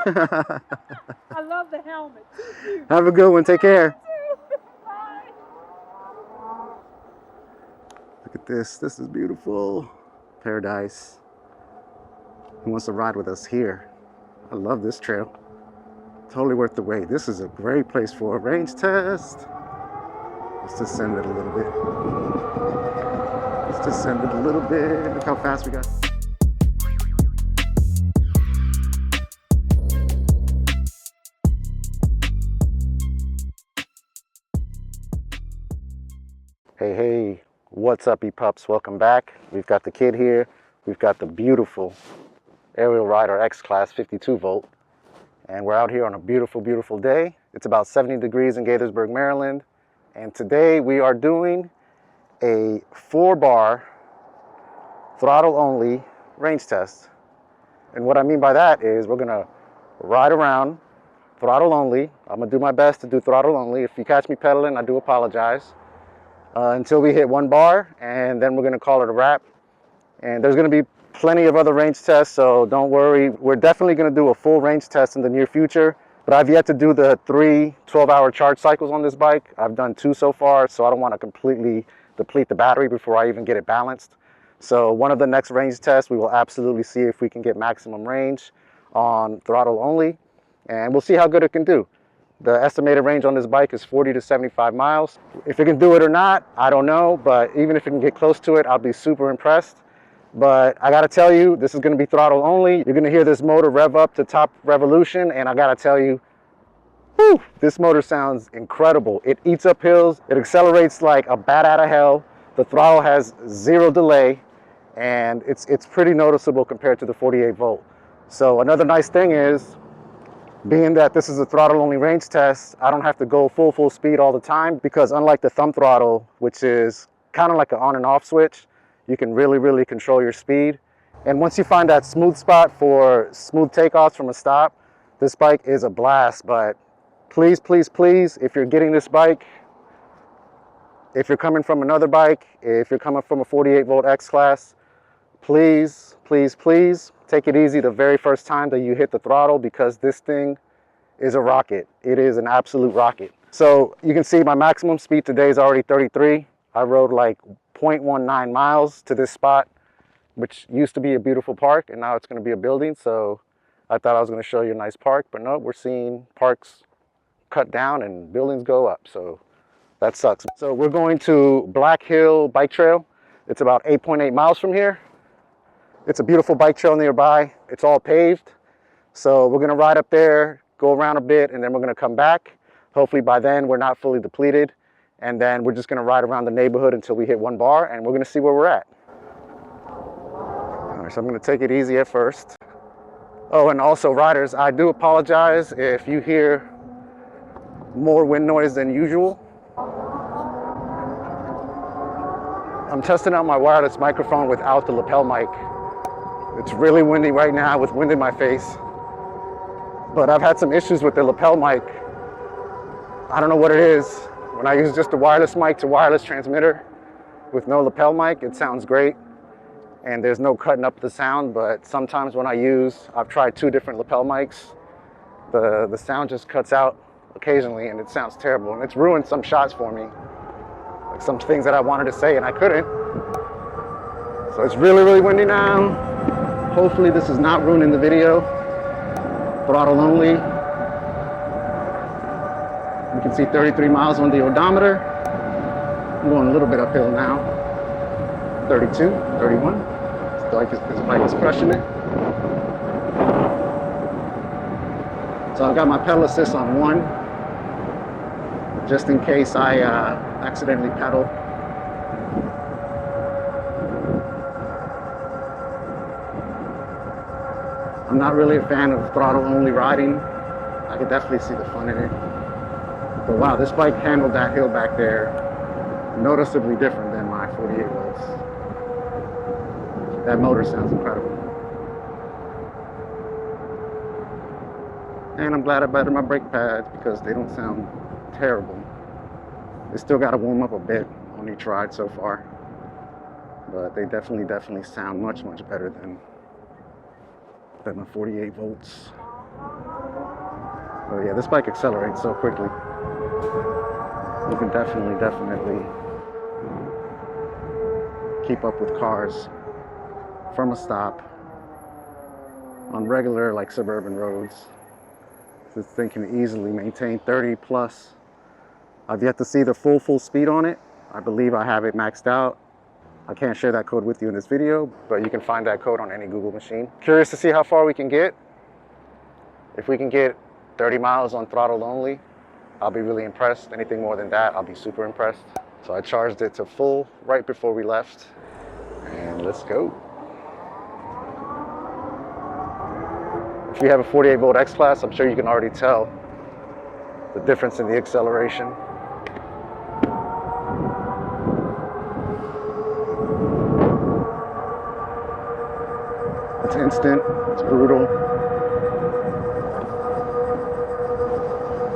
I love the helmet. Have a good one. Take care. Bye. Look at this. This is beautiful. Paradise. Who wants to ride with us here? I love this trail. Totally worth the wait. This is a great place for a range test. Let's descend it a little bit. Let's descend it a little bit. Look how fast we got. Hey, what's up, e-pups? Welcome back. We've got the kid here. We've got the beautiful Ariel Rider X-Class 52 volt. And we're out here on a beautiful, beautiful day. It's about 70 degrees in Gaithersburg, Maryland. And today we are doing a 4-bar throttle only range test. And what I mean by that is we're gonna ride around throttle only. I'm gonna do my best to do throttle only. If you catch me pedaling, I do apologize. Until we hit 1 bar, and then we're gonna call it a wrap. And there's gonna be plenty of other range tests, so don't worry. We're definitely gonna do a full range test in the near future, but I've yet to do the 3 12-hour charge cycles on this bike. I've done 2 so far, so I don't wanna completely deplete the battery before I even get it balanced. So one of the next range tests, we will absolutely see if we can get maximum range on throttle only, and we'll see how good it can do. The estimated range on this bike is 40 to 75 miles. If it can do it or not, I don't know, but even if it can get close to it, I'll be super impressed. But I gotta tell you, this is gonna be throttle only. You're gonna hear this motor rev up to top revolution, and I gotta tell you, whew, this motor sounds incredible. It eats up hills, it accelerates like a bat out of hell. The throttle has 0 delay, and it's pretty noticeable compared to the 48 volt. So another nice thing is, being that this is a throttle only range test, I don't have to go full speed all the time, because unlike the thumb throttle, which is kind of like an on and off switch, you can really control your speed. And once you find that smooth spot for smooth takeoffs from a stop, this bike is a blast. But please, if you're getting this bike, if you're coming from another bike, if you're coming from a 48 volt X-Class, please take it easy the very first time that you hit the throttle, because this thing is a rocket. It is an absolute rocket. So you can see my maximum speed today is already 33. I rode like 0.19 miles to this spot, which used to be a beautiful park, and now it's going to be a building. So I thought I was going to show you a nice park, but no, we're seeing parks cut down and buildings go up. So that sucks. So we're going to Black Hill Bike Trail. It's about 8.8 miles from here. It's a beautiful bike trail nearby. It's all paved. So we're gonna ride up there, go around a bit, and then we're gonna come back. Hopefully by then we're not fully depleted. And then we're just gonna ride around the neighborhood until we hit 1 bar, and we're gonna see where we're at. All right, so I'm gonna take it easy at first. Oh, and also riders, I do apologize if you hear more wind noise than usual. I'm testing out my wireless microphone without the lapel mic. It's really windy right now with wind in my face. But I've had some issues with the lapel mic. I don't know what it is. When I use just a wireless mic to wireless transmitter with no lapel mic, it sounds great. And there's no cutting up the sound, but sometimes when I've tried 2 different lapel mics, the sound just cuts out occasionally and it sounds terrible. And it's ruined some shots for me. Like some things that I wanted to say and I couldn't. So it's really windy now. Hopefully this is not ruining the video. Throttle only. You can see 33 miles on the odometer. I'm going a little bit uphill now. 32, 31. This bike is crushing it. So I've got my pedal assist on 1, just in case I accidentally pedal. I'm not really a fan of throttle only riding. I could definitely see the fun in it. But wow, this bike handled that hill back there noticeably different than my 48 volts. That motor sounds incredible. And I'm glad I bettered my brake pads because they don't sound terrible. They still got to warm up a bit on each ride so far. But they definitely sound much better than the 48 volts. But yeah, this bike accelerates so quickly. You can definitely keep up with cars from a stop on regular, like, suburban roads. This thing can easily maintain 30 plus. I've yet to see the full speed on it. I believe I have it maxed out. I can't share that code with you in this video, but you can find that code on any Google machine. Curious to see how far we can get. If we can get 30 miles on throttle only, I'll be really impressed. Anything more than that, I'll be super impressed. So I charged it to full right before we left, and let's go. If you have a 48 volt X-Class, I'm sure you can already tell the difference in the acceleration. It's instant, it's brutal.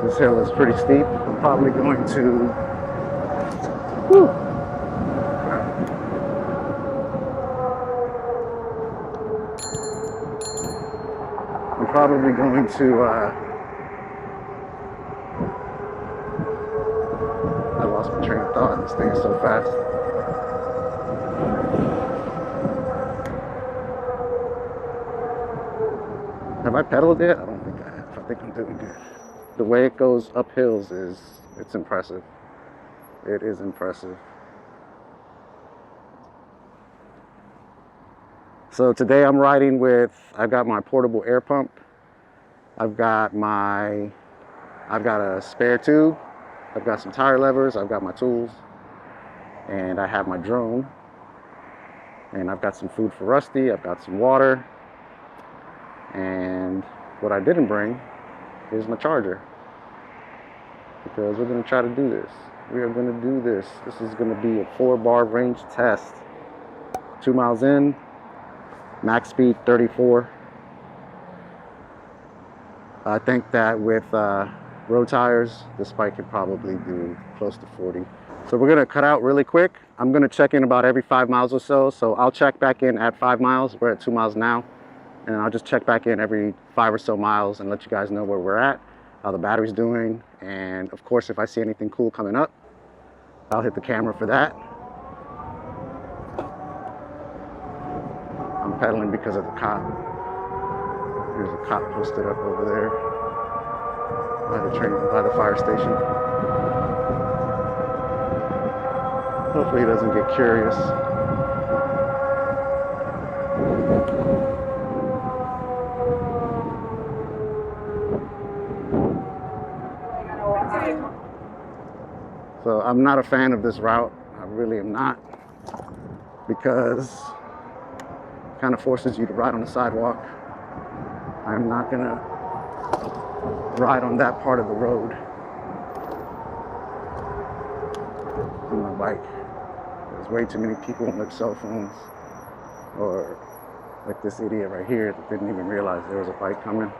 This hill is pretty steep. I'm probably going to, I lost my train of thought. This thing is so fast. Have I pedaled yet? I don't think I have. I think I'm doing good. The way it goes up hills it's impressive. It is impressive. So today I'm riding with, I've got my portable air pump. I've got a spare tube. I've got some tire levers. I've got my tools. And I have my drone. And I've got some food for Rusty. I've got some water. And what I didn't bring is my charger. Because we're going to try to do this. We are going to do this. This is going to be a 4-bar range test. 2 miles in. Max speed 34. I think that with road tires, this bike could probably do close to 40. So we're gonna cut out really quick. I'm gonna check in about every 5 miles or so. So I'll check back in at 5 miles. We're at 2 miles now. And I'll just check back in every 5 or so miles and let you guys know where we're at, how the battery's doing. And of course, if I see anything cool coming up, I'll hit the camera for that. I'm pedaling because of the cop. There's a cop posted up over there by the fire station. Hopefully he doesn't get curious. So I'm not a fan of this route. I really am not, because it kind of forces you to ride on the sidewalk. I'm not gonna ride on that part of the road on my bike. There's way too many people on their cell phones, or like this idiot right here that didn't even realize there was a bike coming.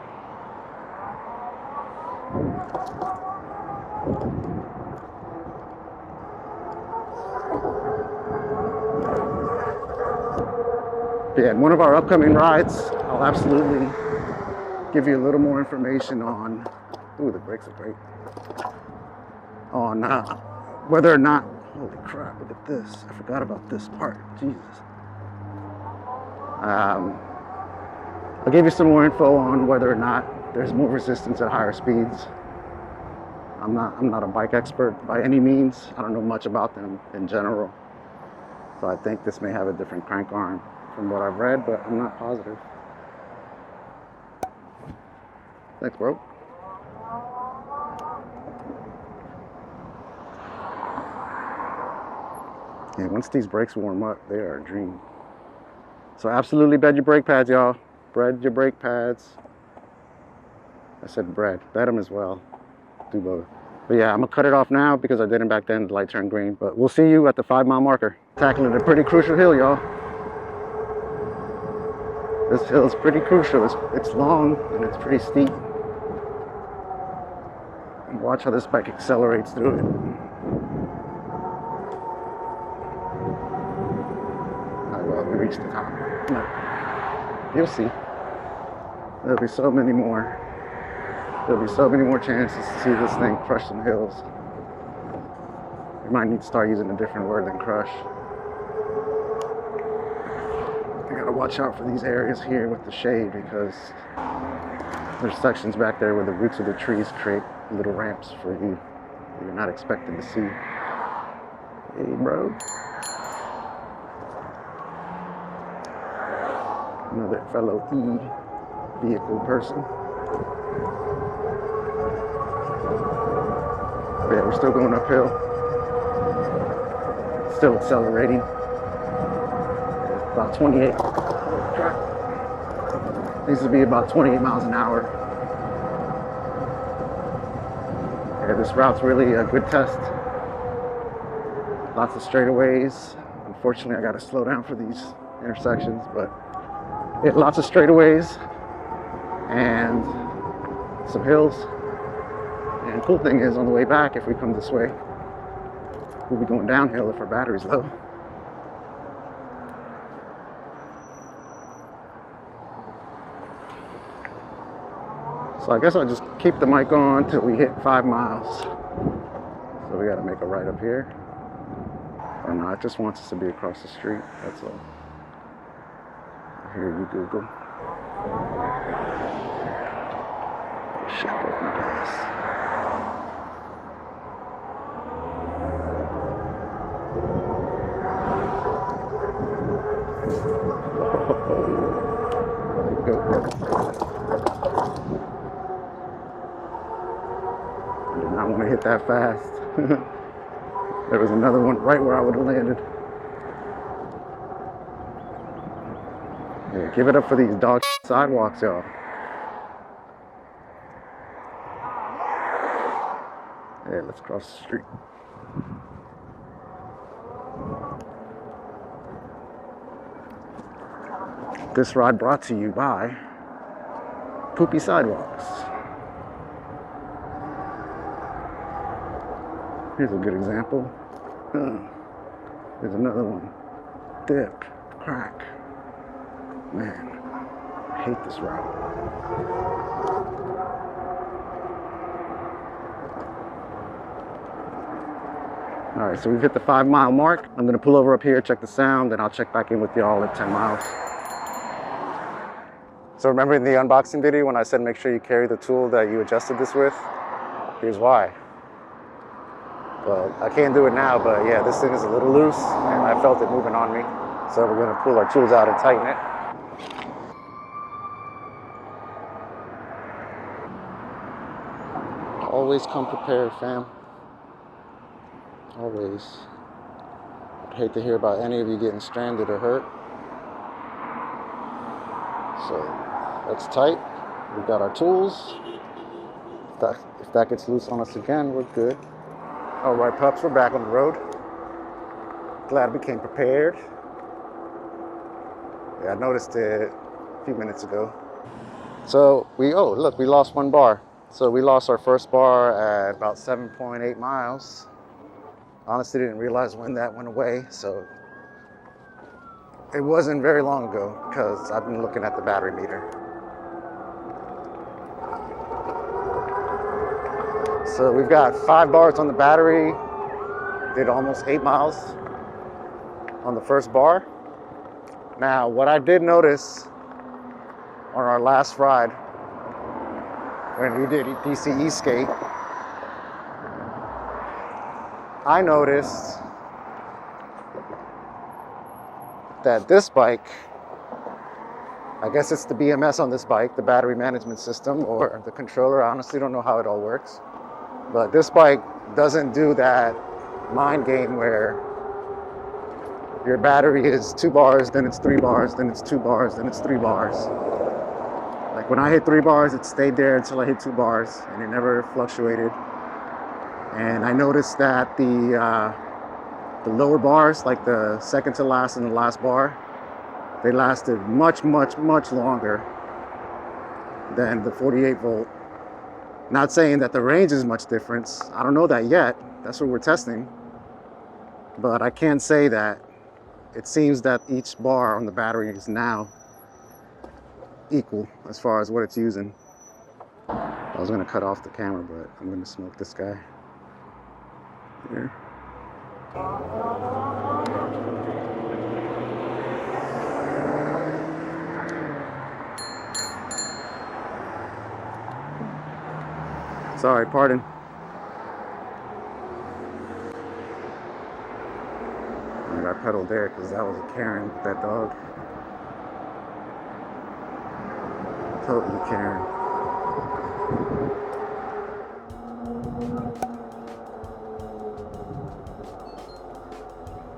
Yeah, in one of our upcoming rides, I'll absolutely give you a little more information on, ooh, the brakes are great, on whether or not, holy crap, look at this, I forgot about this part, Jesus. I'll give you some more info on whether or not there's more resistance at higher speeds. I'm not a bike expert by any means. I don't know much about them in general. So I think this may have a different crank arm from what I've read, but I'm not positive. Thanks, bro. Yeah, once these brakes warm up, they are a dream. So absolutely bed your brake pads, y'all. Bed your brake pads. I said bread. Bed them as well. Do both. But yeah, I'm gonna cut it off now because I didn't back then. The light turned green. But we'll see you at the 5 mile marker. Tackling a pretty crucial hill, y'all. This hill is pretty crucial. It's long and it's pretty steep. And watch how this bike accelerates through it. Alright, well, we reached the top. No. You'll see. There'll be so many more. There'll be so many more chances to see this thing crush some hills. You might need to start using a different word than crush. You gotta watch out for these areas here with the shade, because there's sections back there where the roots of the trees create little ramps for you that you're not expecting to see. Hey, bro. Another fellow vehicle person. But yeah, we're still going uphill. Still accelerating. About 28. Needs to be about 28 miles an hour. Yeah, this route's really a good test. Lots of straightaways. Unfortunately, I got to slow down for these intersections, but yeah, lots of straightaways and some hills. And the cool thing is, on the way back, if we come this way, we'll be going downhill if our battery's low. So I guess I'll just keep the mic on till we hit 5 miles. So we gotta make a right up here. Or no, it just wants us to be across the street, that's all. Here you Google. Shit, broke my glass. I did not want to hit that fast. There was another one right where I would have landed. Yeah, give it up for these dog sidewalks, y'all. Yeah, let's cross the street. This ride brought to you by Poopy Sidewalks. Here's a good example. There's another one. Dip, crack. Man, I hate this route. All right, so we've hit the 5 mile mark. I'm gonna pull over up here, check the sound, then I'll check back in with y'all at 10 miles. So remember in the unboxing video when I said make sure you carry the tool that you adjusted this with? Here's why. Well, I can't do it now, but yeah, this thing is a little loose and I felt it moving on me. So we're gonna pull our tools out and tighten it. Always come prepared, fam. Always. I'd hate to hear about any of you getting stranded or hurt. So that's tight. We've got our tools. If that gets loose on us again, we're good. All right, pups, we're back on the road. Glad we came prepared. Yeah, I noticed it a few minutes ago. So look, we lost 1 bar. So we lost our first bar at about 7.8 miles. Honestly, didn't realize when that went away. So it wasn't very long ago because I've been looking at the battery meter. So we've got 5 bars on the battery. Did almost 8 miles on the first bar. Now, what I did notice on our last ride when we did DCE skate, I noticed that this bike, I guess it's the BMS on this bike, the battery management system or the controller. I honestly don't know how it all works. But this bike doesn't do that mind game where your battery is 2 bars, then it's 3 bars, then it's 2 bars, then it's 3 bars. Like when I hit 3 bars, it stayed there until I hit 2 bars and it never fluctuated. And I noticed that the lower bars, like the second to last and the last bar, they lasted much, much, much longer than the 48 volt. Not saying that the range is much different. I don't know that yet. That's what we're testing. But I can say that it seems that each bar on the battery is now equal as far as what it's using. was gonna cut off the camera, but I'm gonna smoke this guy here. Sorry, pardon. I pedaled there because that was a Karen with that dog. Totally Karen.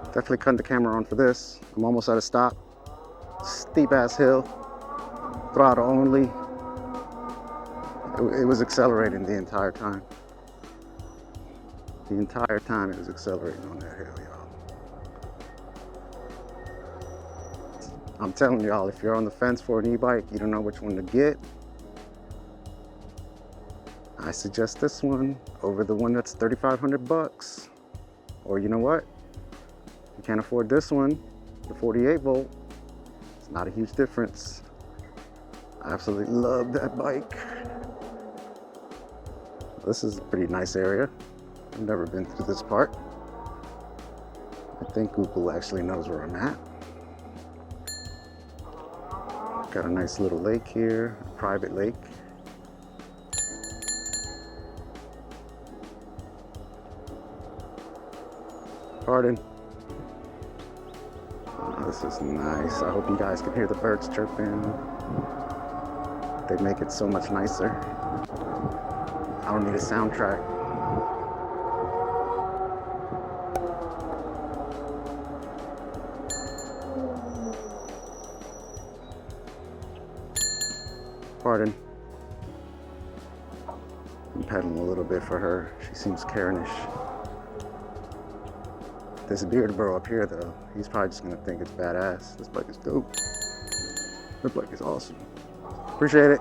Definitely cutting the camera on for this. I'm almost at a stop. Steep ass hill. Throttle only. It was accelerating the entire time. The entire time it was accelerating on that hill, y'all. I'm telling y'all, if you're on the fence for an e-bike, you don't know which one to get, I suggest this one over the one that's 3,500 bucks. Or you know what? You can't afford this one, the 48 volt. It's not a huge difference. I absolutely love that bike. This is a pretty nice area. I've never been through this part. I think Google actually knows where I'm at. Got a nice little lake here, a private lake. Pardon. Oh, this is nice. I hope you guys can hear the birds chirping. They make it so much nicer. I don't need a soundtrack. Pardon. I'm pedaling a little bit for her. She seems Karenish. This beard bro up here though, he's probably just gonna think it's badass. This bike is dope. This bike is awesome. Appreciate it.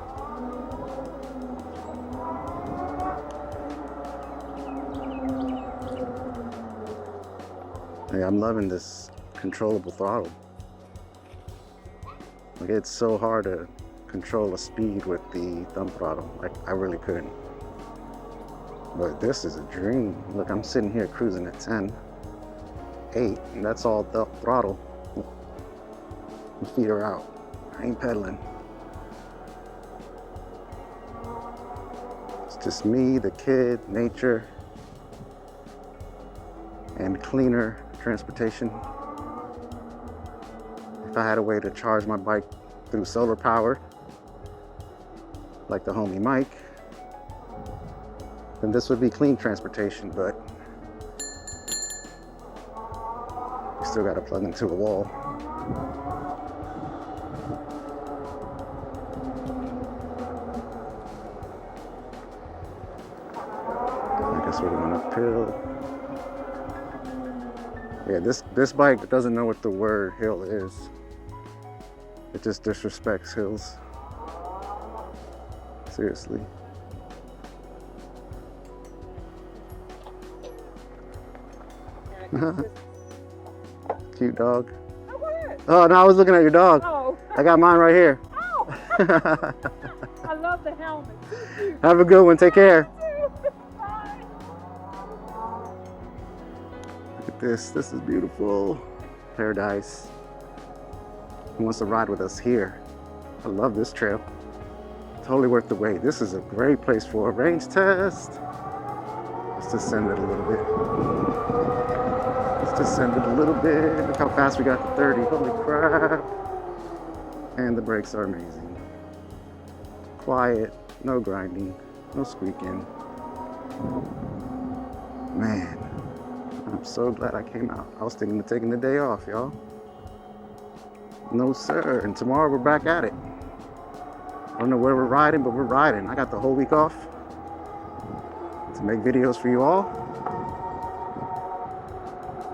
Hey, I'm loving this controllable throttle. Like, it's so hard to control a speed with the thumb throttle. Like, I really couldn't. But this is a dream. Look, I'm sitting here cruising at 10, 8, and that's all the throttle. My feet are out. I ain't pedaling. It's just me, the kid, nature, and cleaner transportation. If I had a way to charge my bike through solar power, like the homie Mike, then this would be clean transportation, but you still gotta plug into a wall. I guess we're going uphill. Yeah, this bike doesn't know what the word hill is. It just disrespects hills. Seriously. Cute dog. Oh, no, I was looking at your dog. Oh. I got mine right here. Oh. I love the helmet. Have a good one. Take care. Bye. Look at this. This is beautiful. Paradise. Who wants to ride with us here? I love this trail. Totally worth the wait. This is a great place for a range test. Let's descend it a little bit. Let's descend it a little bit. Look how fast we got to 30. Holy crap. And the brakes are amazing. Quiet, no grinding, no squeaking. Man, I'm so glad I came out. I was thinking of taking the day off, y'all. No, sir. And tomorrow we're back at it. I don't know where we're riding, but we're riding. I got the whole week off to make videos for you all.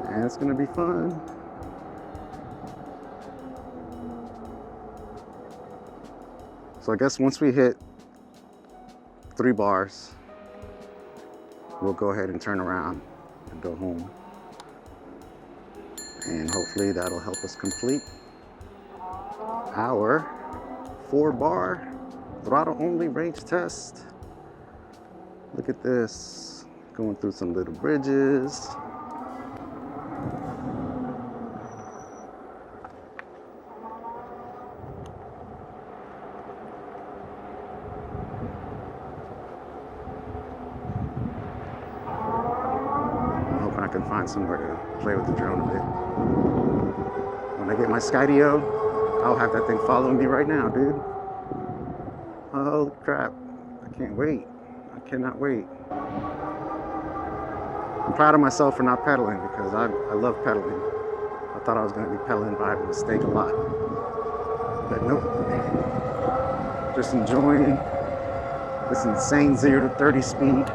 And it's gonna be fun. So I guess once we hit 3 bars, we'll go ahead and turn around and go home. And hopefully that'll help us complete our 4-bar throttle only range test Look at this. Going through some little bridges. I'm hoping I can find somewhere to play with the drone a bit. When I get my Skydio, I'll have that thing following me right now, dude. Holy crap. I can't wait. I cannot wait. I'm proud of myself for not pedaling because I love pedaling. I thought I was going to be pedaling by mistake a lot. But nope. Just enjoying this insane 0 to 30 speed.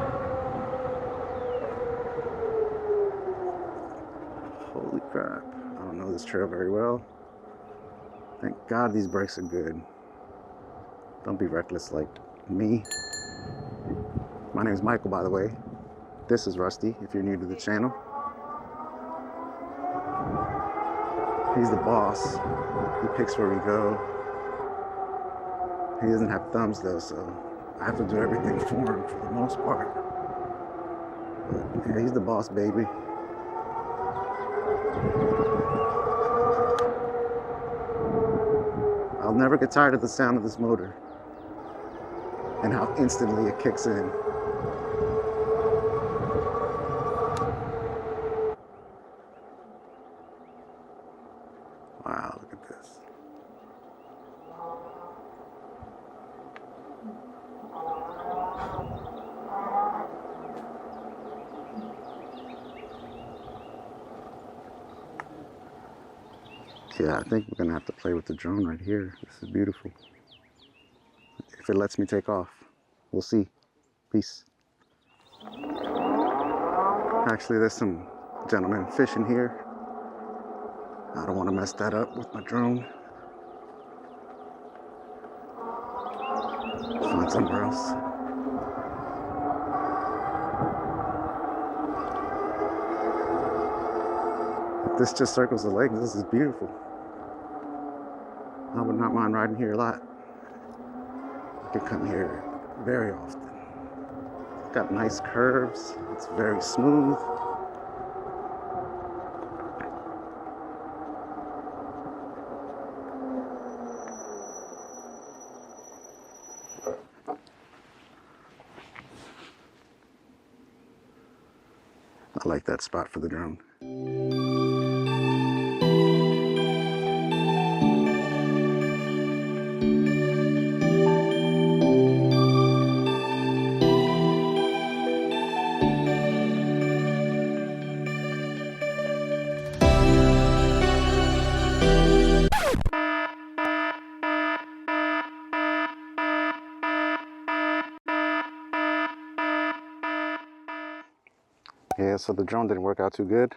Holy crap. I don't know this trail very well. Thank God these brakes are good. Don't be reckless like me. My name is Michael, by the way. This is Rusty, if you're new to the channel. He's the boss. He picks where we go. He doesn't have thumbs though, so I have to do everything for him for the most part. But yeah, he's the boss, baby. I'll never get tired of the sound of this motor and how instantly it kicks in. Wow, look at this. Yeah, I think we're gonna have to play with the drone right here. This is beautiful. If it lets me take off, we'll see. Peace. Actually, there's some gentlemen fishing here. I don't want to mess that up with my drone. Find somewhere else. If this just circles the lake, this is beautiful. I would not mind riding here a lot. I could come here very often. It's got nice curves. It's very smooth. I like that spot for the drone. Yeah, so the drone didn't work out too good.